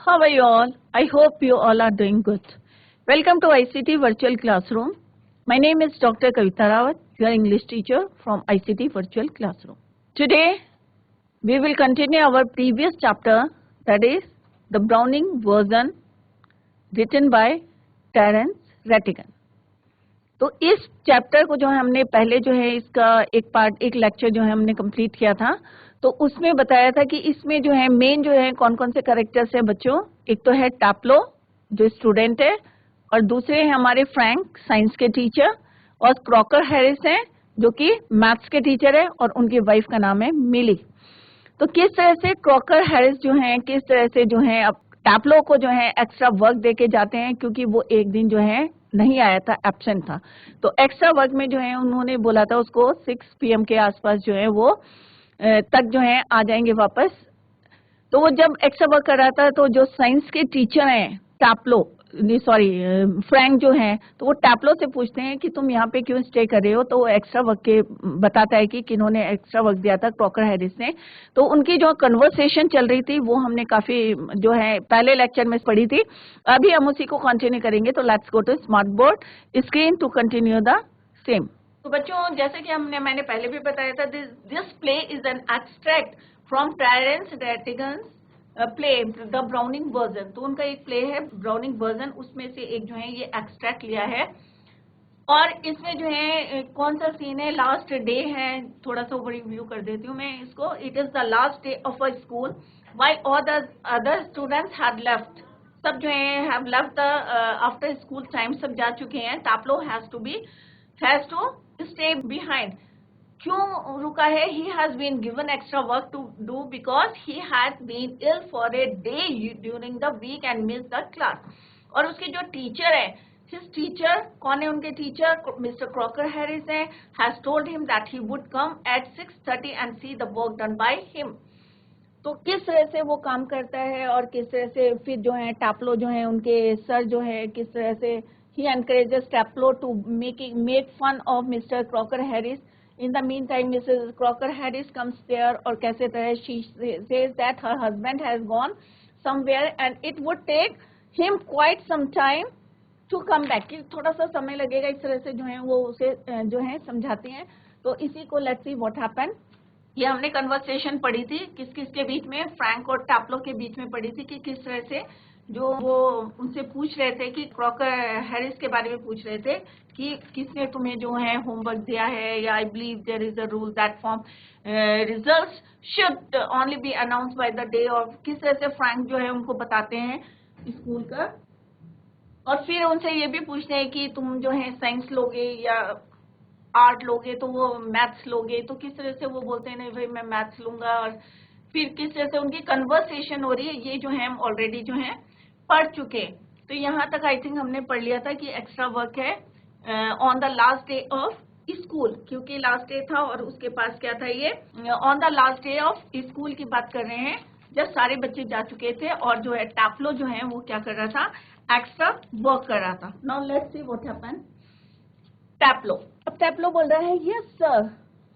How are you all? I hope you all are doing good. Welcome to ICT Virtual Classroom. My name is Dr. Kavita Rawat, your English teacher from ICT Virtual Classroom. Today, we will continue our previous chapter, that is the Browning version written by Terence Rattigan. तो इस chapter को जो है हमने पहले जो है इसका एक लेक्चर जो है हमने कंप्लीट किया था, तो उसमें बताया था कि इसमें जो है मेन जो है कौन कौन से कैरेक्टर्स है बच्चों। एक तो है टैप्लो जो स्टूडेंट है, और दूसरे हैं हमारे फ्रैंक साइंस के टीचर, और क्रॉकर हैरिस हैं जो कि मैथ्स के टीचर है, और उनकी वाइफ का नाम है मिली। तो किस तरह से क्रॉकर हैरिस जो है किस तरह से जो है अब टैप्लो को जो है एक्स्ट्रा वर्क देके जाते हैं, क्योंकि वो एक दिन जो है नहीं आया था, एब्सेंट था। तो एक्स्ट्रा वर्क में जो है उन्होंने बोला था उसको 6 PM के आसपास जो है वो तक जो है आ जाएंगे वापस। तो वो जब एक्स्ट्रा वर्क कर रहा था तो जो साइंस के टीचर हैं टैप्लो फ्रैंक जो है, तो वो टैप्लो से पूछते हैं कि तुम यहाँ पे क्यों स्टे कर रहे हो। तो वो एक्स्ट्रा वर्क के बताता है कि किन्होंने एक्स्ट्रा वर्क दिया था, क्रॉकर हैरिस ने। तो उनकी जो कन्वर्सेशन चल रही थी वो हमने काफी जो है पहले लेक्चर में पढ़ी थी। अभी हम उसी को कंटिन्यू करेंगे। तो let's go to smart board screen to continue the same. तो बच्चों जैसे कि मैंने पहले भी बताया था, this play is an extract from Terence Rattigan's play the Browning version. तो उनका एक प्ले है ब्राउनिंग वर्जन, उसमें से एक जो है ये एक्सट्रैक्ट लिया है। और इसमें जो है कौन सा सीन है, लास्ट डे है। थोड़ा सा रिव्यू कर देती हूँ मैं इसको। It is the last day of a school while all the other students had left. सब जो है have left after school time, सब जा चुके हैं। Taplow has to stay behind. क्यों रुका है? He has been given extra work to do because he had been ill for a day during the week and miss the class. और उसके जो टीचर है, हिज टीचर, कौन है उनके टीचर? मिस्टर क्रॉकर हैरिस है, has told him that he would come at 6:30 and see the work done by him. तो किस तरह से वो काम करता है और किस तरह से फिर जो है टैप्लो जो है उनके सर जो है किस तरह से ही encourages Taplow to make fun of mister Crocker Harris. In the meantime, Mrs. Crocker Harris comes there, और कैसे तरह she says that her husband has gone somewhere and it would take him quite some time to come back, कि थोड़ा सा समय लगेगा। इस तरह से जो है वो उसे जो है समझाते हैं। तो इसी को let's see what happened। ये हमने कन्वर्सेशन पढ़ी थी किस किस के बीच में, फ्रैंक और टैप्लो के बीच में पढ़ी थी, कि किस तरह से जो वो उनसे पूछ रहे थे कि क्रॉकर हैरिस के बारे में पूछ रहे थे कि किसने तुम्हें जो है होमवर्क दिया है, या I believe there is a rule that form results should only be announce by the day. और किस तरह से फ्रैंक जो है उनको बताते हैं स्कूल का। और फिर उनसे ये भी पूछते हैं कि तुम जो है साइंस लोगे या आर्ट लोगे, तो वो मैथ्स लोगे। तो किस तरह से वो बोलते हैं नहीं भाई मैं मैथ्स लूंगा। और फिर किस तरह से उनकी कन्वर्सेशन हो रही है, ये जो है हम ऑलरेडी जो है पढ़ चुके। तो यहाँ तक आई थिंक हमने पढ़ लिया था कि एक्स्ट्रा वर्क है on the last day of school, क्योंकि लास्ट डे था और उसके पास क्या था, ये on the last day of school की बात कर रहे हैं, जब सारे बच्चे जा चुके थे और जो है टैप्लो जो है वो क्या कर रहा था, एक्स्ट्रा वर्क कर रहा था। Now let's see what happened. Taplow, अब टैप्लो बोल रहा है यस सर।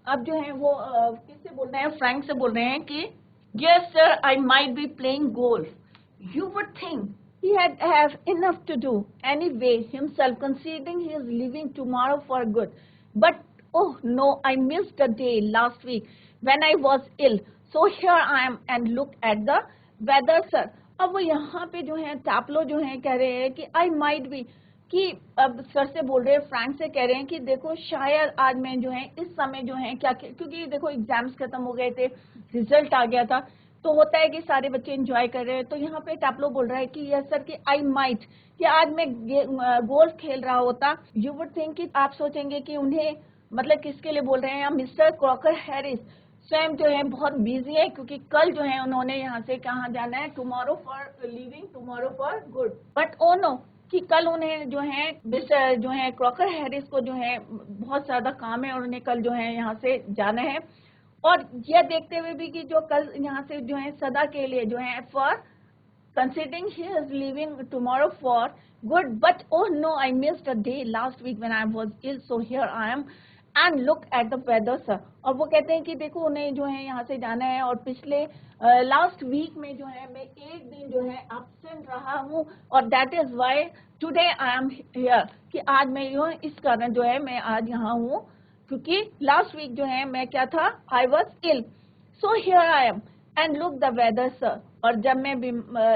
अब जो है वो किससे बोल रहे हैं, फ्रैंक से बोल रहे हैं कि yes sir I might be playing golf. You would think he had have enough to do anyway himself, considering he is leaving tomorrow for good. But oh no, I missed a day last week when I was ill, so here I am and look at the weather sir। अब वो यहाँ पे जो है टैप्लो जो है कह रहे हैं कि I might be, कि अब सर से बोल रहे हैं, फ्रैंक से कह रहे हैं कि देखो शायद आज मैं जो है इस समय जो है क्या, क्योंकि देखो एग्जाम्स खत्म हो गए थे, रिजल्ट आ गया था, तो होता है कि सारे बच्चे एंजॉय कर रहे हैं। तो यहाँ पे टैप्लो बोल रहा है कि यस सर कि आई माइट, कि आज मैं गोल्फ खेल रहा होता। यू वुड थिंक कि आप सोचेंगे कि उन्हें मतलब किसके लिए बोल रहे हैं, मिस्टर क्रॉकर हैरिस स्वयं जो है बहुत बिजी है, क्योंकि कल जो है उन्होंने यहाँ से कहाँ जाना है, tomorrow for living tomorrow for good. But oh no, कि कल उन्हें जो है मिस्टर जो है क्रॉकर हैरिस को जो है बहुत ज्यादा काम है और उन्हें कल जो है यहाँ से जाना है। और यह देखते हुए भी कि जो कल यहाँ से जो है सदा के लिए जो है for considering he is leaving tomorrow for good, but oh no, I missed a day last week when I was ill, so here I am and look at the weather sir. और वो कहते हैं कि देखो उन्हें जो है यहाँ से जाना है, और पिछले लास्ट वीक में जो है मैं एक दिन जो है एब्सेंट रहा हूँ, और that is why today I am here, कि आज मैं जो इस कारण जो है मैं आज यहाँ हूँ, क्योंकि लास्ट वीक जो है मैं क्या था, I was ill, so here I am and look the weather sir. और जब मैं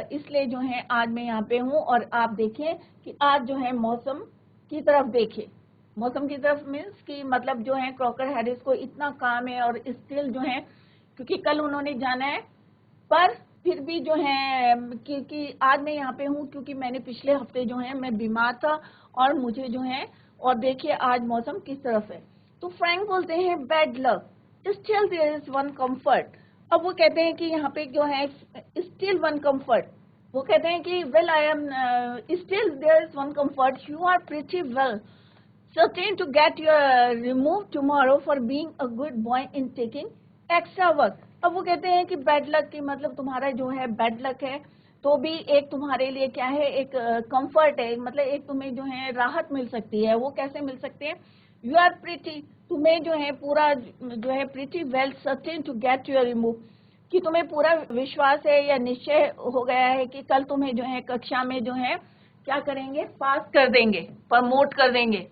इसलिए जो है आज मैं यहाँ पे हूँ, और आप देखें कि आज जो है मौसम की तरफ देखें, मौसम की तरफ मीन्स कि मतलब जो है क्रॉकर हैरिस को इतना काम है और स्टिल जो है, क्योंकि कल उन्होंने जाना है, पर फिर भी जो है क्योंकि आज मैं यहाँ पे हूँ, क्योंकि मैंने पिछले हफ्ते जो है मैं बीमार था, और मुझे जो है, और देखिए आज मौसम किस तरफ है। तो फ्रैंक बोलते हैं bad luck, still there is one comfort. अब वो कहते हैं कि यहाँ पे जो है स्टिल वन कंफर्ट, वो कहते हैं कि well I am still there is one comfort, you are pretty well certain to get your removed tomorrow for being a good boy in taking extra work। अब वो कहते हैं कि बैड लक की मतलब तुम्हारा जो है बैड लक है, तो भी एक तुम्हारे लिए क्या है, एक कंफर्ट है, मतलब एक तुम्हें जो है राहत मिल सकती है। वो कैसे मिल सकती है, यू आर प्रीटी, तुम्हें जो है पूरा जो है pretty well certain to get your remove, कि तुम्हें पूरा विश्वास है या निश्चय हो गया है कि कल तुम्हें जो है कक्षा में जो है क्या करेंगे, पास कर देंगे, प्रमोट कर देंगे,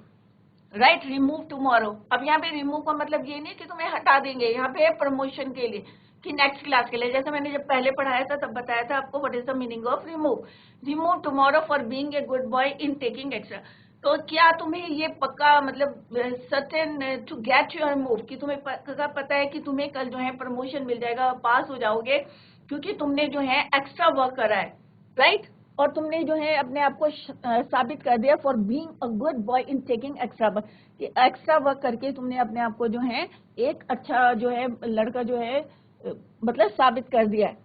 राइट, रिमूव टुमारो। अब यहाँ पे रिमूव का मतलब ये नहीं कि तुम्हें हटा देंगे, यहाँ पे प्रमोशन के लिए, कि नेक्स्ट क्लास के लिए। जैसे मैंने जब पहले पढ़ाया था तब बताया था आपको what is the meaning of remove, remove tomorrow for being a good boy in taking extra. तो क्या तुम्हें ये पक्का मतलब certain to get your remove, कि तुम्हें पक्का पता है कि तुम्हें कल जो है प्रमोशन मिल जाएगा, पास हो जाओगे, क्योंकि तुमने जो है एक्स्ट्रा वर्क करा है, राइट, और तुमने जो है अपने आप को साबित कर दिया for being a good boy in taking extra work, कि एक्स्ट्रा वर्क करके तुमने अपने आप को जो है एक अच्छा जो है लड़का जो है मतलब साबित कर दिया है।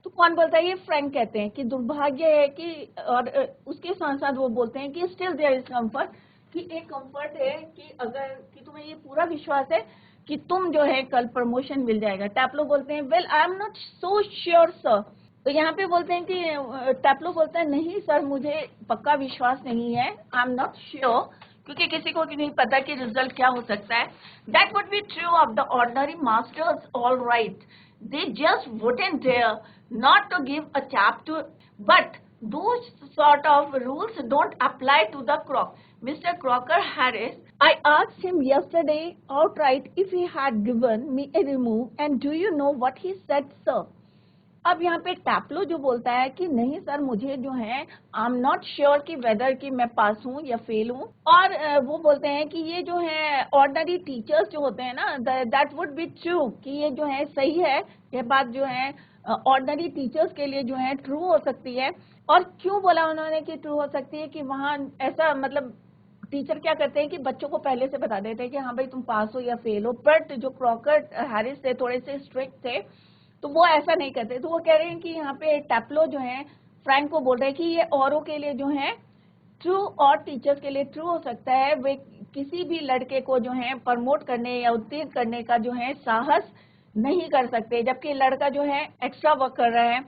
तो कौन बोलता है, ये फ्रैंक कहते हैं कि दुर्भाग्य है कि, और उसके साथ साथ वो बोलते हैं कि स्टिल देयर इज कंफर्ट, कि एक कंफर्ट है कि अगर कि तुम्हें ये पूरा विश्वास है कि तुम जो है कल प्रमोशन मिल जाएगा। टैपलो बोलते हैं well I am not so sure sir. तो यहाँ पे बोलते हैं कि टैपलो बोलता है नहीं सर, मुझे पक्का विश्वास नहीं है, आई एम नॉट श्योर, क्योंकि किसी को नहीं पता कि रिजल्ट क्या हो सकता है। That would be true of the ordinary masters all right, they just wouldn't dare not to give a chap to, but those sort of rules don't apply to the Croc. Mr. Crocker Harris, I asked him yesterday outright if he had given me a remove, and do you know what he said, sir? अब यहाँ पे टैपलो जो बोलता है कि नहीं sir, मुझे जो है आई एम नॉट श्योर कि वेदर कि मैं पास हूँ या फेल हूँ, और वो बोलते हैं कि ये जो है ऑर्डिनरी टीचर्स जो होते हैं ना, दैट वुड बी ट्रू, कि ये जो है सही है, ये बात जो है ऑर्डिनरी टीचर्स के लिए जो है ट्रू हो सकती है। और क्यों बोला उन्होंने कि ट्रू हो सकती है, कि वहाँ ऐसा मतलब टीचर क्या करते हैं कि बच्चों को पहले से बता देते हैं कि हाँ भाई तुम पास हो या फेल हो, बट जो क्रॉकर हैरिस थे थोड़े से स्ट्रिक्ट थे, तो वो ऐसा नहीं करते। तो वो कह रहे हैं कि यहाँ पे टैपलो जो है फ्रैंक को बोल रहे हैं कि ये औरों के लिए जो है ट्रू और टीचर्स के लिए ट्रू हो सकता है, वे किसी भी लड़के को जो है प्रमोट करने या उत्तीर्ण करने का जो है साहस नहीं कर सकते, जबकि लड़का जो है एक्स्ट्रा वर्क कर रहा है,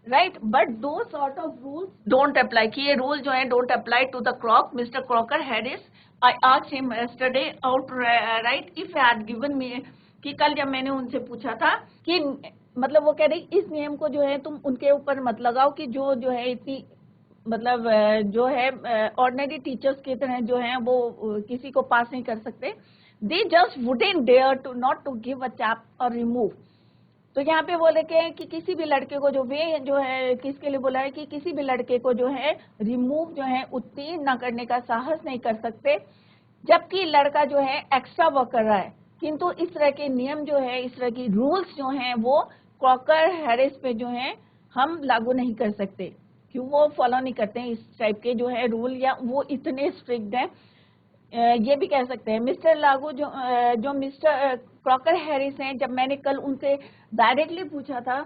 right, but those sort of rules don't apply, कि ये रूल जो है don't apply to the crock mister Crocker Harris. I asked him yesterday out right if he had given me, कि कल जब मैंने उनसे पूछा था कि मतलब वो कह रही इस नियम को जो है तुम उनके ऊपर मत लगाओ, कि जो है इतनी मतलब जो है ऑर्डिनरी टीचर्स की तरह जो है वो किसी को पास नहीं कर सकते, they just wouldn't dare to not to give a chap और रिमूव। तो यहाँ पे बोले के कि किसी भी लड़के को जो वे जो है किसके लिए बोला है कि किसी भी लड़के को जो है रिमूव जो है उत्तीर्ण न करने का साहस नहीं कर सकते, जबकि लड़का जो है एक्स्ट्रा वर्क कर रहा है। किंतु इस तरह के नियम जो है, इस तरह की रूल्स जो हैं वो क्रॉकर हैरिस पे जो है हम लागू नहीं कर सकते, क्यों वो फॉलो नहीं करते हैं इस टाइप के जो है रूल, या वो इतने स्ट्रिक्ट हैं। ये भी कह सकते हैं मिस्टर लागू जो मिस्टर क्रॉकर हैरिस हैं, जब मैंने कल उनसे डायरेक्टली पूछा था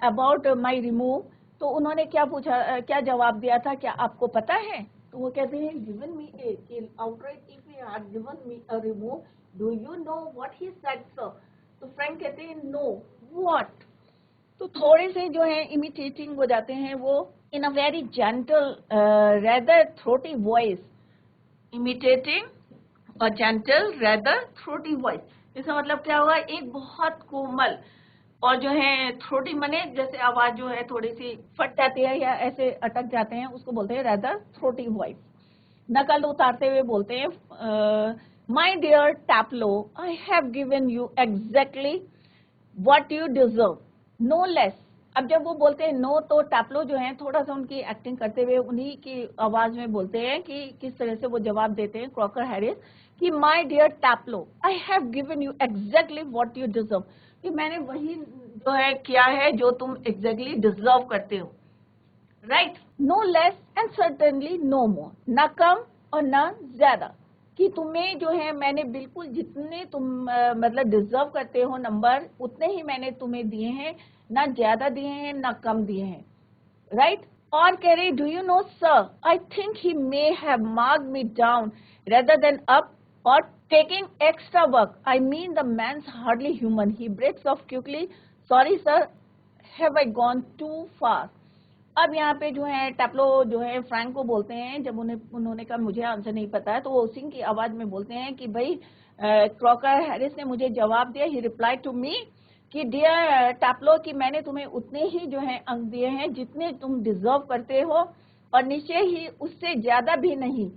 अबाउट माय रिमूव, तो उन्होंने क्या पूछा, क्या जवाब दिया था, क्या आपको पता है? तो वो कहते हैं given me A outright if he had given me a remove, do you know what he said sir? तो फ्रैंक कहते हैं नो व्हाट। तो थोड़े से जो है इमिटेटिंग हो जाते हैं वो in a very gentle rather throaty voice, imitating a gentle rather throaty voice. इसका मतलब क्या होगा, एक बहुत कोमल और जो है थ्रोटी मने जैसे आवाज जो है थोड़ी सी फट जाती है या ऐसे अटक जाते हैं, उसको बोलते हैं रेदर थ्रोटी वॉइस। नकल उतारते हुए बोलते हैं, my dear Taplow, I have given you exactly what you deserve, no less. अब जब वो बोलते हैं नो, तो टैपलो जो है थोड़ा सा उनकी एक्टिंग करते हुए उन्हीं की आवाज में बोलते हैं कि किस तरह से वो जवाब देते हैं क्रॉकर हैरिस कि my dear Taplow, I have given you exactly what you deserve, कि मैंने वही जो है किया है जो तुम एग्जैक्टली डिजर्व करते हो, right. No less and certainly no more, ना कम और ना ज्यादा, कि तुम्हें जो है मैंने बिल्कुल जितने तुम मतलब डिजर्व करते हो नंबर, उतने ही मैंने तुम्हें दिए हैं, ना ज्यादा दिए हैं ना कम दिए हैं, राइट। और कह रही, do you know sir, I think he may have marked me down rather than up और taking extra work, I mean the man's hardly human, he breaks off quickly, sorry sir, have I gone too far. अब यहाँ पे जो है टैपलो जो है Frank को बोलते हैं, जब उन्होंने कहा मुझे आंसर नहीं पता है, तो वो उसी की आवाज में बोलते हैं कि भाई क्रॉकर हैरिस ने मुझे जवाब दिया, ही रिप्लाइड टू मी कि डियर टैपलो, कि मैंने तुम्हें उतने ही जो है अंक दिए हैं जितने तुम डिजर्व करते हो, और निश्चय ही उससे ज्यादा भी नहीं।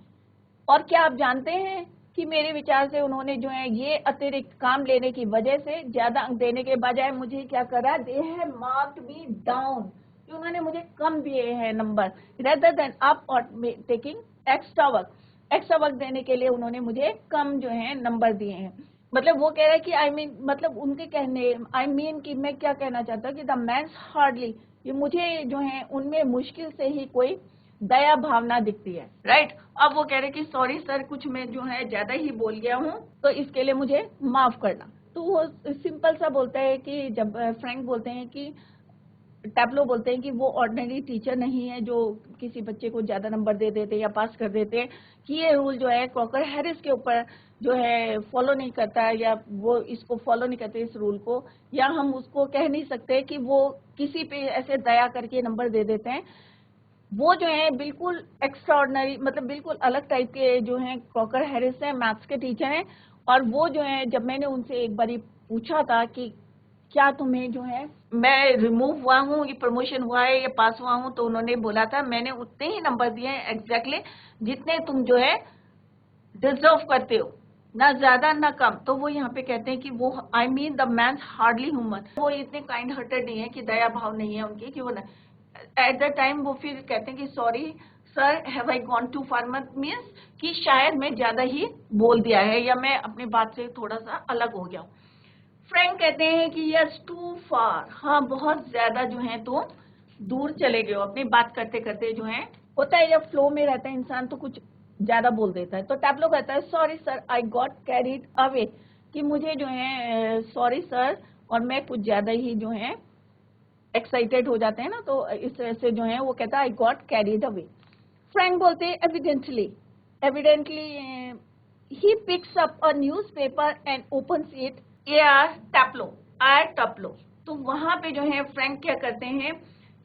और क्या आप जानते हैं कि मेरे विचार से उन्होंने जो है ये अतिरिक्त काम लेने की वजह से ज्यादा अंक देने के बजाय मुझे क्या करा, they have marked me down, कि उन्होंने मुझे कम दिए हैं नंबर, रेदर देन अप और taking extra work, extra work देने के लिए उन्होंने मुझे कम जो है नंबर दिए हैं। मतलब वो कह रहा है कि आई मीन, मतलब उनके कहने आई मीन कि मैं क्या कहना चाहता हूँ कि द मैन्स हार्डली, ये मुझे जो है उनमें मुश्किल से ही कोई दया भावना दिखती है, राइट। अब वो कह रहे कि सॉरी सर, कुछ मैं जो है ज्यादा ही बोल गया हूँ, तो इसके लिए मुझे माफ करना। तो वो सिंपल सा बोलता है कि जब फ्रैंक बोलते हैं कि टैपलो बोलते हैं कि वो ऑर्डिनरी टीचर नहीं है जो किसी बच्चे को ज्यादा नंबर दे देते या पास कर देते, कि ये रूल जो है क्रॉकर हैरिस के ऊपर जो है फॉलो नहीं करता है, या वो इसको फॉलो नहीं करते इस रूल को, या हम उसको कह नहीं सकते कि वो किसी पे ऐसे दया करके नंबर दे देते हैं। वो जो है बिल्कुल एक्स्ट्राऑर्डिनरी, मतलब बिल्कुल अलग टाइप के जो हैं क्रॉकर हैरिस हैं, मैथ्स के टीचर हैं। और वो जो है, जब मैंने उनसे एक बारी पूछा था कि क्या तुम्हें जो है मैं रिमूव हुआ हूँ, ये प्रमोशन हुआ है या पास हुआ हूँ, तो उन्होंने बोला था मैंने उतने ही नंबर दिए हैं एग्जैक्टली जितने तुम जो है डिजर्व करते हो, ना ज्यादा ना कम। तो वो यहाँ पे कहते हैं कि वो आई mean the man hardly human, वो इतने काइंड हार्टेड नहीं है, कि दया भाव नहीं है उनकी, कि वो एट द टाइम वो फिर कहते हैं कि sorry sir, have I gone too far, means कि शायद मैं ज्यादा ही बोल दिया है या मैं अपनी बात से थोड़ा सा अलग हो गया हूँ। फ्रैंक कहते हैं कि यस टू फार, हाँ बहुत ज्यादा जो है तो दूर चले गए हो, अपनी बात करते करते जो है होता है, जब फ्लो में रहता है इंसान तो कुछ ज्यादा बोल देता है। तो टैपलो कहता है सॉरी सर, आई गॉट कैरीड अवे, कि मुझे जो है सॉरी सर, और मैं कुछ ज्यादा ही जो है एक्साइटेड हो जाते हैं ना, तो इस तरह से जो है वो कहता है I got carried away. Frank बोलते हैं evidently, evidently he picks up a newspaper and opens it Taplow Taplow. तो वहां पे जो है फ्रैंक क्या करते हैं,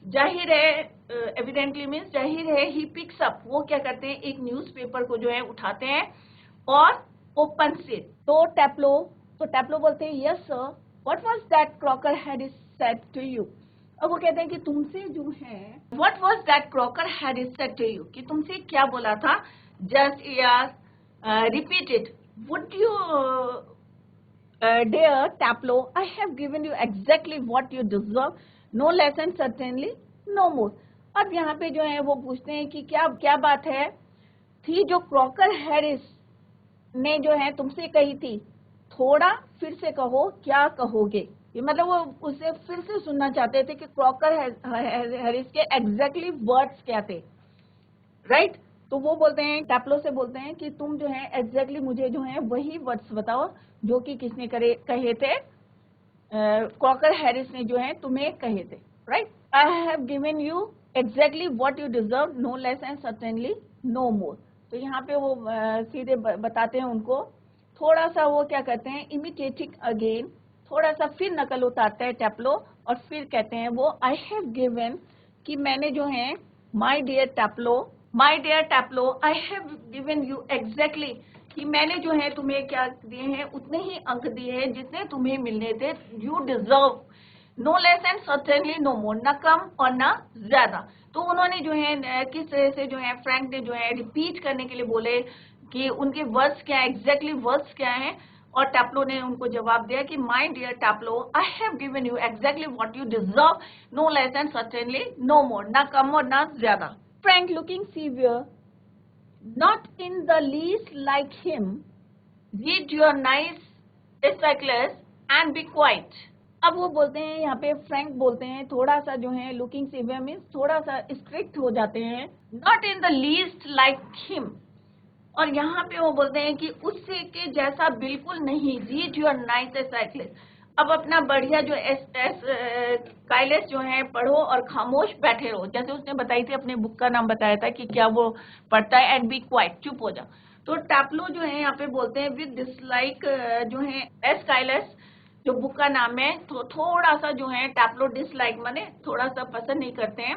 जाहिर है एविडेंटली मीन्स जाहिर है, ही पिक्स अप, वो क्या करते हैं एक न्यूज़पेपर को जो है उठाते हैं और ओपन इट। तो टैपलो बोलते हैं yes sir, what was that Crocker Harris said to you. अब वो कहते हैं कि तुमसे जो है what was that Crocker Harris said to you, कि तुमसे क्या बोला था, just repeat it, would you dear Taplo, I have given you exactly what you deserve, no less and certainly no more. अब यहाँ पे जो है वो पूछते हैं कि क्या क्या बात है थी जो क्रॉकर हैरिस ने जो है तुमसे कही थी, थोड़ा फिर से कहो क्या कहोगे। ये मतलब वो उसे फिर से सुनना चाहते थे कि क्रॉकर हैरिस के एग्जैक्टली वर्ड्स क्या थे, राइट। तो वो बोलते हैं, टैपलो से बोलते हैं कि तुम जो है एग्जैक्टली मुझे जो है वही वर्ड्स बताओ जो कि किसने कहे थे, क्रॉकर हैरिस ने जो है तुम्हें कहे थे, right. I have given you exactly what you deserve, no less and certainly no more. तो यहाँ पे वो सीधे बताते हैं उनको, थोड़ा सा वो क्या करते हैं इमिटेटिंग अगेन, थोड़ा सा फिर नकल उतारते हैं टैपलो, और फिर कहते हैं वो आई हैव गिवन, कि मैंने जो है my dear Taplow, I have given you exactly, कि मैंने जो है तुम्हें क्या दिए हैं, उतने ही अंक दिए हैं जितने तुम्हें मिलने थे, you deserve no less and certainly no more, ना कम और ना ज्यादा। तो उन्होंने जो है किस तरह से जो है फ्रैंक ने जो है रिपीट करने के लिए बोले कि उनके वर्ड्स क्या है, एग्जैक्टली वर्ड्स क्या है, और टैप्लो ने उनको जवाब दिया कि my dear Taplow, I have given you exactly what you deserve, no less and certainly no more, ना कम और ना ज्यादा। Frank looking severe, not in the least like him, read your nice encyclopedias and be quiet। अब वो बोलते हैं, यहाँ पे फ्रैंक बोलते हैं थोड़ा सा जो है लुकिंग सीवियर मीन्स थोड़ा सा स्ट्रिक्ट हो जाते हैं, not in the least like him, और यहाँ पे वो बोलते हैं कि उससे के जैसा बिल्कुल नहीं, रीड योर नाइस एनसाइक्लोपीडिया। अब अपना बढ़िया जो काइलेस जो है पढ़ो और खामोश बैठे रहो, जैसे उसने बताई थी, अपने बुक का नाम बताया था कि क्या वो पढ़ता है, एंड बी क्वाइट, चुप हो जा। तो टैप्लो जो है यहाँ पे बोलते हैं विद डिसलाइक जो है एस्काइलस जो बुक का नाम है, तो थोड़ा सा जो है टैप्लो डिसलाइक माने थोड़ा सा पसंद नहीं करते हैं।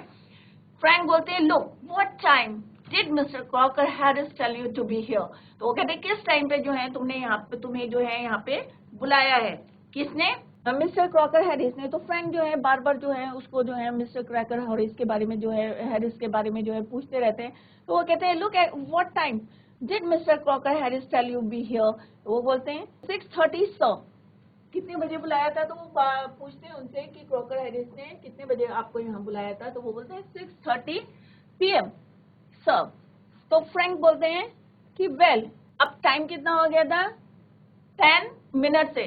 फ्रैंक बोलते हैं look what time did mister Crocker Harris tell you to be here. तो वो कहते हैं किस टाइम पे जो है तुम्हें जो है यहाँ पे बुलाया है, किसने, मिस्टर क्रॉकर हैरिस ने। तो फ्रैंक जो है बार बार जो है उसको जो है मिस्टर क्रॉकर हैरिस के बारे में जो है हैरिस के बारे में जो है पूछते रहते हैं। तो वो कहते हैं look at what time did mister Crocker Harris tell you be here. तो वो बोलते हैं 6:30 सर, कितने बजे बुलाया था। तो वो पूछते हैं उनसे कि क्रॉकर हैरिस ने कितने बजे आपको यहाँ बुलाया था। तो वो बोलते हैं 6:30 PM सर। तो फ्रैंक बोलते हैं कि वेल, अब टाइम कितना हो गया था, 10 मिनट से,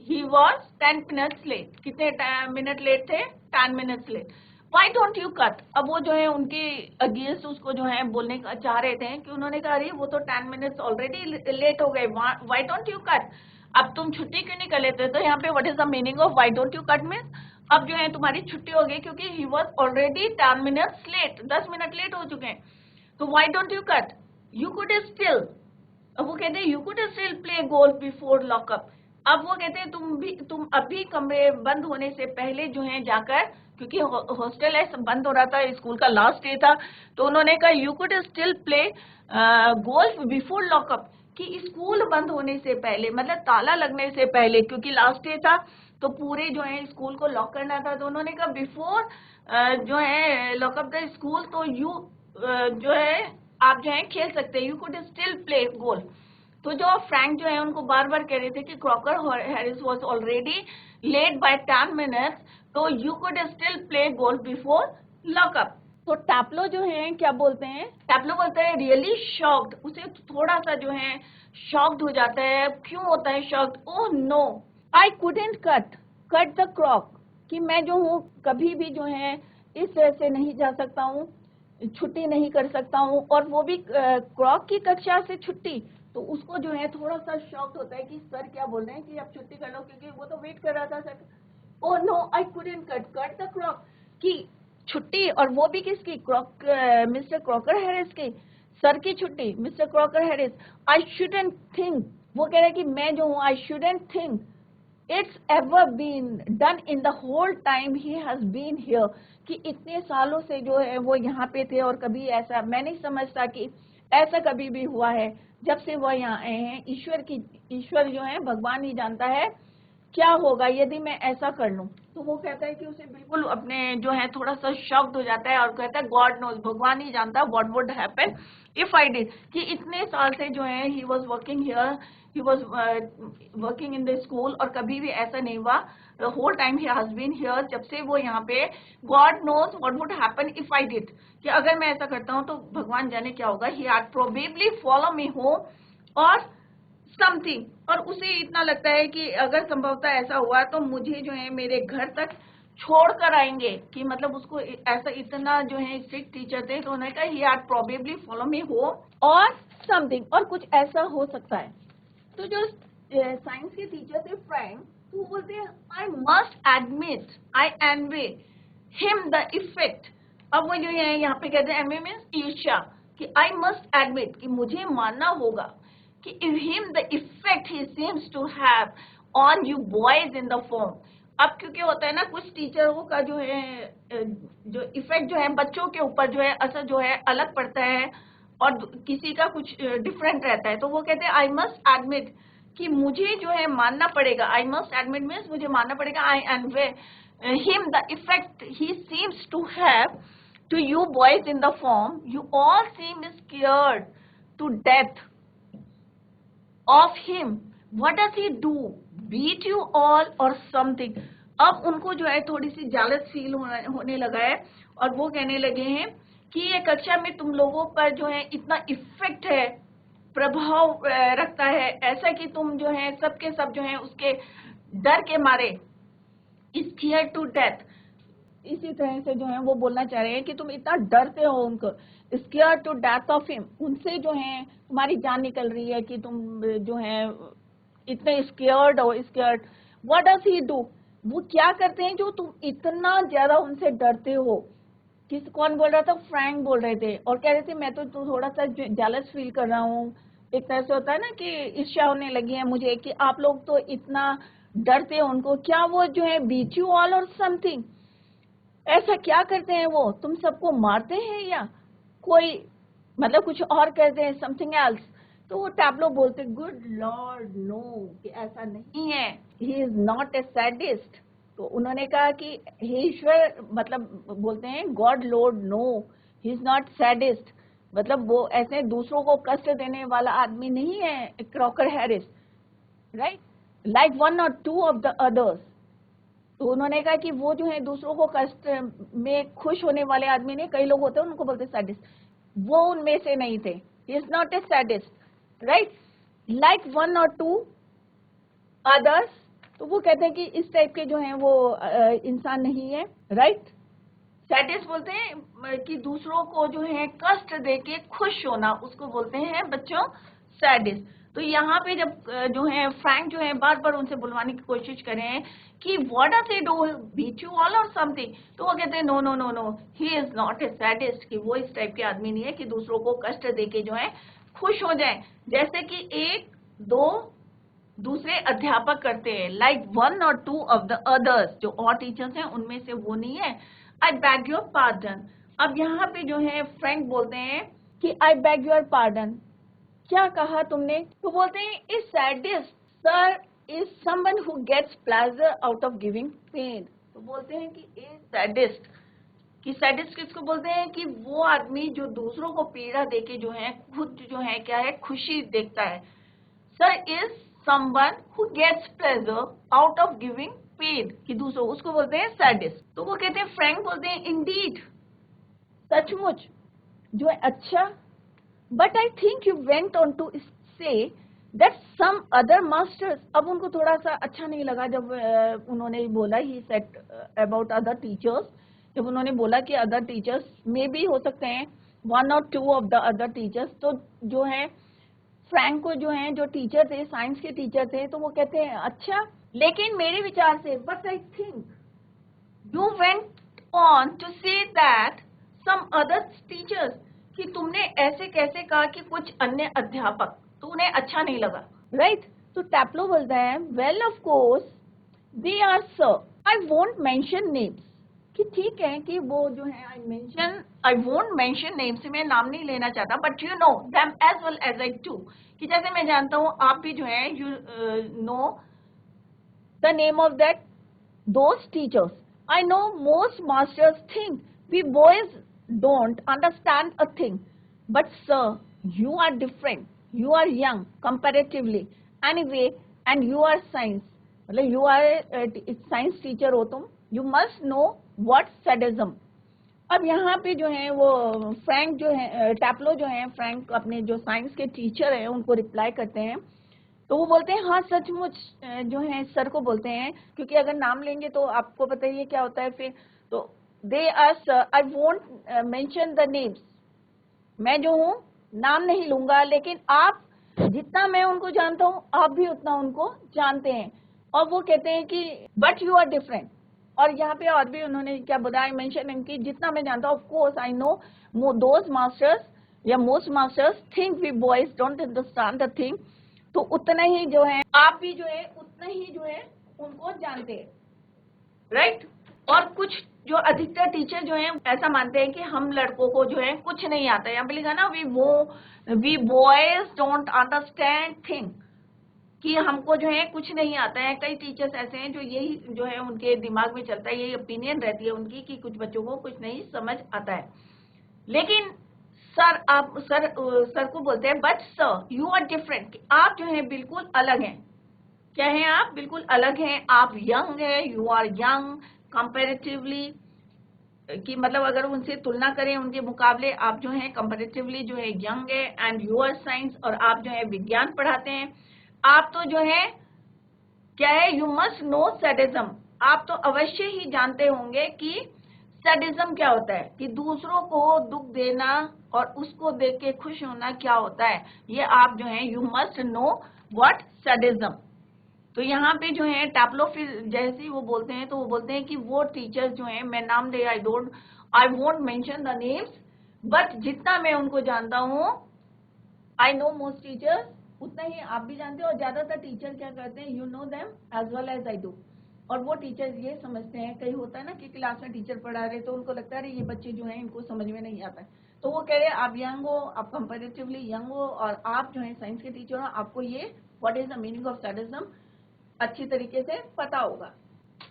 ही वॉज 10 मिनट्स लेट। कितने मिनट लेट थे, 10 minutes late. Why don't you cut. अब वो जो है उनके अगेंस्ट उसको जो है बोलने का चाह रहे थे कि उन्होंने कहा अरे वो तो 10 मिनट्स ऑलरेडी लेट हो गए, वाई डोंट यू कट, अब तुम छुट्टी क्यों नहीं कर लेते। तो यहाँ पे what is the meaning of why don't you cut means अब जो है तुम्हारी छुट्टी हो गई, क्योंकि he was already 10 minutes late, 10 minute late हो चुके हैं। तो why don't you cut, you could still, अब वो कहते हैं you could still play golf before lockup. अब वो कहते हैं तुम अभी कमरे बंद होने से पहले जो है जाकर, क्योंकि हॉस्टल है बंद हो रहा था, स्कूल का लास्ट डे था, तो उन्होंने कहा you could still play golf before lockup, कि स्कूल बंद होने से पहले, मतलब ताला लगने से पहले, क्योंकि लास्ट डे था तो पूरे जो है स्कूल को लॉक करना था। तो उन्होंने कहा बिफोर जो है लॉकअप द स्कूल, तो यू जो है आप जो है खेल सकते हैं, you could still play golf. तो जो फ्रैंक जो है उनको बार बार कह रहे थे कि Crocker Harris was already late by 10 minutes, तो you could still play golf before lockup. तो टैप्लो जो है क्या बोलते हैं, टैप्लो बोलता है रियली शॉक्ड, उसे थोड़ा सा जो है शॉक्ड हो जाता है। क्यों होता है shocked, oh no I couldn't cut the crock, कि मैं जो हूँ कभी भी जो है इस तरह से नहीं जा सकता हूँ, छुट्टी नहीं कर सकता हूँ, और वो भी क्रॉक की कक्षा से छुट्टी। तो उसको जो है थोड़ा सा शॉक्ड होता है कि सर क्या बोल रहे हैं कि अब छुट्टी कर लो, क्योंकि वो तो वेट कर रहा था sir. Oh no I couldn't cut the crock, की छुट्टी, और वो भी किसकी, मिस्टर क्रॉकर हैरिस की, सर की छुट्टी, mister Crocker Harris. I shouldn't think, वो कह रहे हैं कि मैं जो हूँ I shouldn't think it's ever been done in the whole time he has been here, कि इतने सालों से जो है वो यहाँ पे थे और कभी ऐसा मैं नहीं समझता कि ऐसा कभी भी हुआ है जब से वो यहाँ आए हैं। ईश्वर जो है भगवान ही जानता है क्या होगा यदि मैं ऐसा कर लूं। तो वो कहता है कि उसे बिल्कुल अपने जो है थोड़ा सा शॉक्ड हो जाता है और कहता है गॉड नोज, भगवान ही जानता what would happen if I did, कि इतने साल से जो है he was working here, he was working in the school, और कभी भी ऐसा नहीं हुआ, the whole time he has been here, जब से वो यहाँ पे, God knows what would happen if I did, कि अगर मैं ऐसा करता हूँ तो भगवान जाने क्या होगा, he had probably follow me home और समथिंग, और उसे इतना लगता है कि अगर संभवतः ऐसा हुआ तो मुझे जो है मेरे घर तक छोड़कर आएंगे, कि मतलब उसको ऐसा इतना जो है स्ट्रिक्ट टीचर थे, तो उन्होंने कहा he had probably follow me home और समथिंग, और कुछ ऐसा हो सकता है। तो जो साइंस के टीचर थे फ्रैंक, तो बोलते हैं I must admit I envy him the effect. अब वो जो है यहाँ पे कहते हैं एनवे मीन्स ईर्ष्या, कि आई मस्ट एडमिट, कि मुझे मानना होगा कि him the effect he seems to have on you boys in the form। अब क्योंकि होता है ना कुछ टीचरों का जो है जो इफेक्ट जो है बच्चों के ऊपर जो है असर जो है अलग पड़ता है, और किसी का कुछ डिफरेंट रहता है, तो वो कहते हैं आई मस्ट एडमिट, कि मुझे जो है मानना पड़ेगा। आई मस्ट एडमिट मीन्स मुझे मानना पड़ेगा, I envy him the effect he seems to have to you boys in the form, you all seem scared to death of him. What does he do? Beat you all or something? अब उनको जो है थोड़ी सी jealous feel होने लगा है, और वो कहने लगे हैं कि ये कक्षा में तुम लोगों पर जो है इतना इफेक्ट है, प्रभाव रखता है, ऐसा कि तुम जो है सबके सब जो है उसके डर के मारे scared to death, इसी तरह से जो है वो बोलना चाह रहे हैं कि तुम इतना डरते हो उनको, scared to death of him, उनसे जो है तुम्हारी जान निकल रही है कि तुम जो है इतने स्केयर्ड हो, scared. What does he do? वो क्या करते हैं जो तुम इतना ज्यादा उनसे डरते हो? कौन बोल रहा था? फ्रैंक बोल रहे थे, और कह रहे थे मैं तो थोड़ा सा जेलस फील कर रहा हूँ। एक तरह से होता है ना कि ईर्ष्या होने लगी है मुझे कि आप लोग तो इतना डरते हो उनको। क्या वो जो है beat you all or something? ऐसा क्या करते हैं वो? तुम सबको मारते हैं या कोई मतलब कुछ और कहते हैं, समथिंग एल्स? तो वो टैब्लो बोलते गुड लॉर्ड नो, कि ऐसा नहीं है, he is not a sadist. तो उन्होंने कहा कि हे ईश्वर, मतलब बोलते हैं God Lord no, he is not sadist, मतलब वो ऐसे दूसरों को कष्ट देने वाला आदमी नहीं है, Crocker Harris, right, like one और टू ऑफ द अदर्स। तो उन्होंने कहा कि वो जो है दूसरों को कष्ट में खुश होने वाले आदमी नहीं, कई लोग होते हैं उनको बोलते सैडिस्ट, वो उनमें से नहीं थे। ही is not a sadist, right, like one और टू अदर्स। तो वो कहते हैं कि इस टाइप के जो हैं वो इंसान नहीं है, राइट। सैडिस्ट बोलते हैं कि दूसरों को जो है कष्ट देके खुश होना, उसको बोलते हैं बच्चों सैडिस्ट। तो यहाँ पे जब जो है फ्रैंक जो है बार बार उनसे बुलवाने की कोशिश करें कि what does he do, beat you all or something, तो वो कहते हैं no no no no, he is not a sadist, कि वो इस टाइप के आदमी नहीं है कि दूसरों को कष्ट देके जो है खुश हो जाए, जैसे कि एक दो दूसरे अध्यापक करते हैं, लाइक वन और टू ऑफ द अदर्स, जो और टीचर्स हैं उनमें से वो नहीं है। आई बैग योर पार्डन। अब यहाँ पे जो है फ्रैंक बोलते हैं कि आई बैग योर पार्डन, क्या कहा तुमने? तो बोलते हैं is sadist sir is someone who gets pleasure out of giving pain. तो बोलते हैं कि इज सैडिस्ट, कि सैडिस्ट किसको बोलते हैं? कि वो आदमी जो दूसरों को पीड़ा देके जो है खुद जो है क्या है खुशी देखता है। Sir is someone who gets pleasure out of giving pain, कि दूसरों, उसको बोलते हैं सैडिस्ट। तो वो कहते हैं, फ्रैंक बोलते हैं इंडीड, सचमुच, जो है अच्छा। But I think you went on to say that some other masters, अब उनको थोड़ा सा अच्छा नहीं लगा जब उन्होंने बोला he said about other teachers, जब उन्होंने बोला कि other teachers में भी हो सकते हैं one or two of the other teachers, तो जो है फ्रैंक को जो है जो टीचर थे, साइंस के टीचर थे, तो वो कहते हैं अच्छा, लेकिन मेरे विचार से but I think you went on to say that some other teachers, कि तुमने ऐसे कैसे कहा कि कुछ अन्य अध्यापक, तो उन्हें अच्छा नहीं लगा, राइट। तो टैप्लो बोलता है well of course they are sir, I won't mention names, कि ठीक है कि वो जो है आई वोंट मेंशन नेम्स, मैं नाम नहीं लेना चाहता, but you know them as well as I do, कि जैसे मैं जानता हूँ आप भी जो है you know the name of that those teachers. I know most masters think we boys don't understand a thing, but sir you are different, you are young comparatively anyway and you are science, मतलब you are science teacher हो तुम, you must know what sadism। अब यहाँ पे जो है वो Frank जो है टैप्लो जो है फ्रैंक अपने जो साइंस के टीचर हैं उनको रिप्लाई करते हैं, तो वो बोलते हैं हाँ सचमुच, जो है सर को बोलते हैं, क्योंकि अगर नाम लेंगे तो आपको पता ही है क्या होता है फिर। तो they are sir, I won't mention the names, मैं जो हूँ नाम नहीं लूंगा, लेकिन आप जितना मैं उनको जानता हूँ आप भी उतना उनको जानते हैं। और वो कहते हैं कि but you are different, और यहाँ पे और भी उन्होंने क्या बोला, आई मेंशन इनकी जितना मैं जानता हूँ, of course I know those masters या most masters think we boys don't understand the thing, तो उतना ही जो है आप भी जो है उतना ही जो है उनको जानते हैं, राइट। और कुछ जो अधिकतर टीचर जो हैं ऐसा मानते हैं कि हम लड़कों को जो है कुछ नहीं आता है। यहाँ पे लिखा ना we boys don't understand thing, कि हमको जो है कुछ नहीं आता है। कई टीचर्स ऐसे हैं जो यही जो है उनके दिमाग में चलता है, यही ओपिनियन रहती है उनकी कि कुछ बच्चों को कुछ नहीं समझ आता है। लेकिन सर को बोलते हैं but sir you are different, आप जो है बिल्कुल अलग हैं। क्या है? आप बिल्कुल अलग हैं। आप यंग है, यू आर यंग कंपेरेटिवली, कि मतलब अगर उनसे तुलना करें उनके मुकाबले आप जो है कंपेरेटिवली जो है यंग है। एंड यू आर साइंस, और आप जो है विज्ञान पढ़ाते हैं। आप तो जो है क्या है, यू मस्ट नो सैडिज्म, आप तो अवश्य ही जानते होंगे कि सैडिज्म क्या होता है, कि दूसरों को दुख देना और उसको देख के खुश होना क्या होता है, ये आप जो है you must know what sadism. तो यहाँ पे जो है टैप्लो फिर जैसे ही वो बोलते हैं तो वो बोलते हैं कि वो टीचर्स जो हैं, मैं नाम ले आई won't mention the names, but जितना मैं उनको जानता हूँ, आई नो मोस्ट टीचर्स, उतना ही आप भी जानते हो। और ज्यादातर टीचर क्या करते हैं, you know them as well as I do. और वो टीचर ये समझते हैं, कई होता है ना कि क्लास में टीचर पढ़ा रहे तो उनको लगता है ये बच्चे जो हैं इनको समझ में नहीं आता है, तो वो कह रहे हैं आप यंग हो, आप कंपेरेटिवली यंग हो, और आप जो है साइंस के टीचर हो, आपको ये what is the meaning of sadism अच्छी तरीके से पता होगा।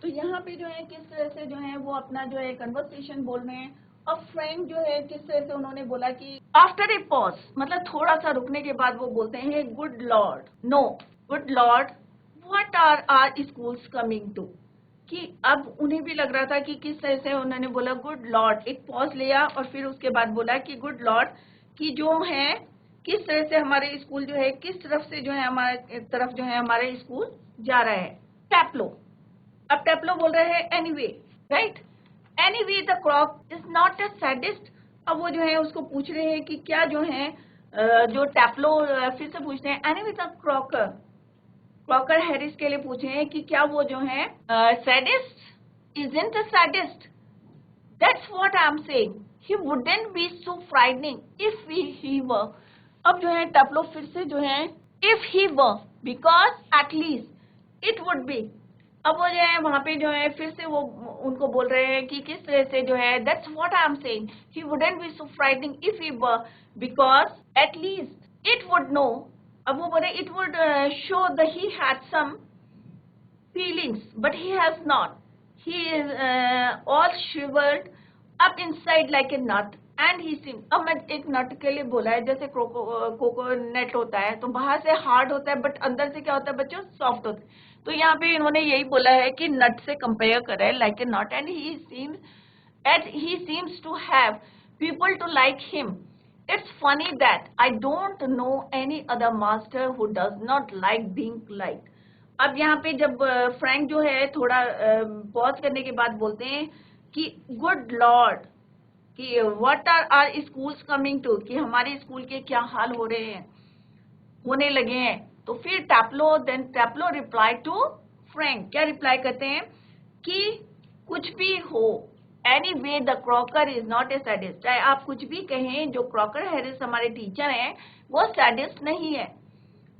तो यहाँ पे जो है किस तरह से जो है वो अपना जो है कन्वर्सेशन बोल रहे हैं। और फ्रेंड जो है किस तरह से उन्होंने बोला कि आफ्टर ए पॉज, मतलब थोड़ा सा रुकने के बाद वो बोलते हैं good Lord, no good Lord what are our schools coming to, कि अब उन्हें भी लग रहा था कि किस तरह से उन्होंने बोला गुड लॉर्ड, एक पॉज लिया और फिर उसके बाद बोला कि गुड लॉर्ड, कि जो है किस तरह से हमारे स्कूल जो है किस तरफ से जो है हमारे तरफ जो है हमारे स्कूल जा रहा है। टैप्लो, अब टैप्लो बोल रहे हैं anyway, right, anyway the crock is not a sadist. अब वो जो है उसको पूछ रहे हैं कि क्या जो है जो टैप्लो फिर से पूछते हैं anyway the Crocker, Crocker Harris के लिए पूछे हैं कि क्या वो जो है sadist, isn't a sadist, that's what I am saying, he wouldn't be so frightening if he were. अब जो है टैप्लो फिर से जो है if he were, because at least it would be. अब वो जो है वहां पे जो है फिर से वो उनको बोल रहे हैं कि किस तरह से जो है that's what I am saying, he wouldn't be so frightening if he were, because at least it would know. अब वो बोले it would show the he had some feelings, but he has not. He is all shriveled up inside like a nut, and he seemed. अब मैं एक नट के लिए बोला है, जैसे कोकोनट होता है तो बाहर से हार्ड होता है बट अंदर से क्या होता है बच्चों, सॉफ्ट होता है। तो यहाँ पे इन्होंने यही बोला है कि नट से कंपेयर करा है like a nut, and he seems to have people to like him. It's funny that I don't know any other master who does not like being liked. अब यहाँ पे जब फ्रैंक जो है थोड़ा पॉज करने के बाद बोलते हैं कि गुड लॉर्ड, कि what are our schools coming to, कि हमारे स्कूल के क्या हाल हो रहे हैं, होने लगे हैं। तो फिर टैप्लो रिप्लाई टू फ्रैंक, क्या रिप्लाई करते हैं कि कुछ भी हो, any way the Crocker is not a sadist, चाहे आप कुछ भी कहें, जो क्रॉकर हैरिस हमारे टीचर हैं वो सैडिस्ट नहीं है।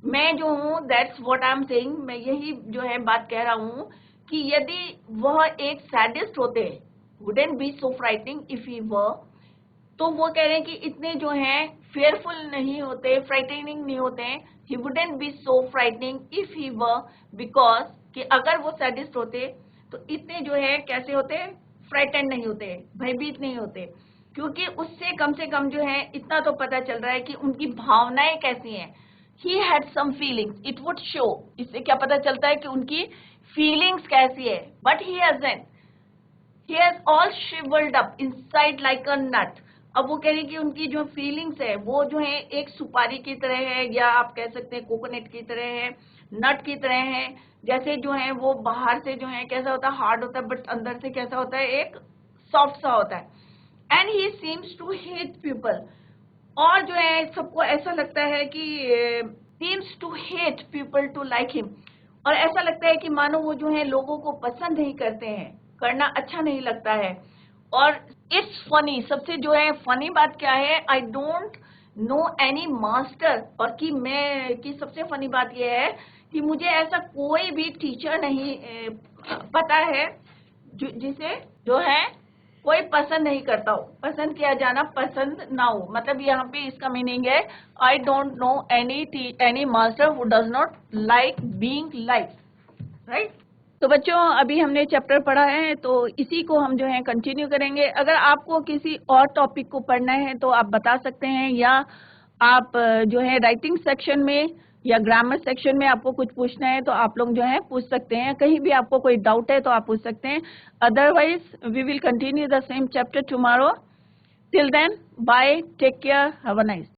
मैं जो हूँ that's what I am saying, मैं यही जो है बात कह रहा हूँ कि यदि वह एक सैडिस्ट होते, wouldn't be so frightening if he were, तो वो कह रहे हैं कि इतने जो हैं फेयरफुल नहीं होते, फ्राइटनिंग नहीं होते, ही wouldn't be so frightening if he were, because कि अगर वो सैडिस्ट होते तो इतने जो है कैसे होते, फ्राइटन नहीं होते, भयभीत नहीं होते, क्योंकि उससे कम से कम जो है इतना तो पता चल रहा है कि उनकी भावनाएं कैसी हैं। He had some feelings. It would show. इससे क्या पता चलता है कि उनकी feelings कैसी है? But he hasn't. He has all shriveled up inside like a nut. अब वो कह रही कि उनकी जो feelings है वो जो है एक सुपारी की तरह है, या आप कह सकते हैं कोकोनट की तरह है, नट की तरह है। जैसे जो है वो बाहर से जो है कैसा होता है, हार्ड होता है, बट अंदर से कैसा होता है, एक सॉफ्ट सा होता है। And he seems to hate people. और जो है सबको ऐसा लगता है कि seems to hate people to like him, और ऐसा लगता है कि मानो वो जो है लोगों को पसंद नहीं करते हैं, करना अच्छा नहीं लगता है। और इट्स फनी, सबसे जो है फनी बात क्या है, I don't know any master, और कि सबसे फनी बात यह है कि मुझे ऐसा कोई भी टीचर नहीं पता है जिसे जो है कोई पसंद नहीं करता हो, पसंद किया जाना पसंद ना हो, मतलब यहाँ पे इसका मीनिंग है I don't know any master who does not like being like, right. तो बच्चों अभी हमने चैप्टर पढ़ा है, तो इसी को हम जो है कंटिन्यू करेंगे। अगर आपको किसी और टॉपिक को पढ़ना है तो आप बता सकते हैं, या आप जो है राइटिंग सेक्शन में या ग्रामर सेक्शन में आपको कुछ पूछना है तो आप लोग जो है पूछ सकते हैं। कहीं भी आपको कोई डाउट है तो आप पूछ सकते हैं। Otherwise we will continue the same chapter tomorrow. Till then bye, take care, have a nice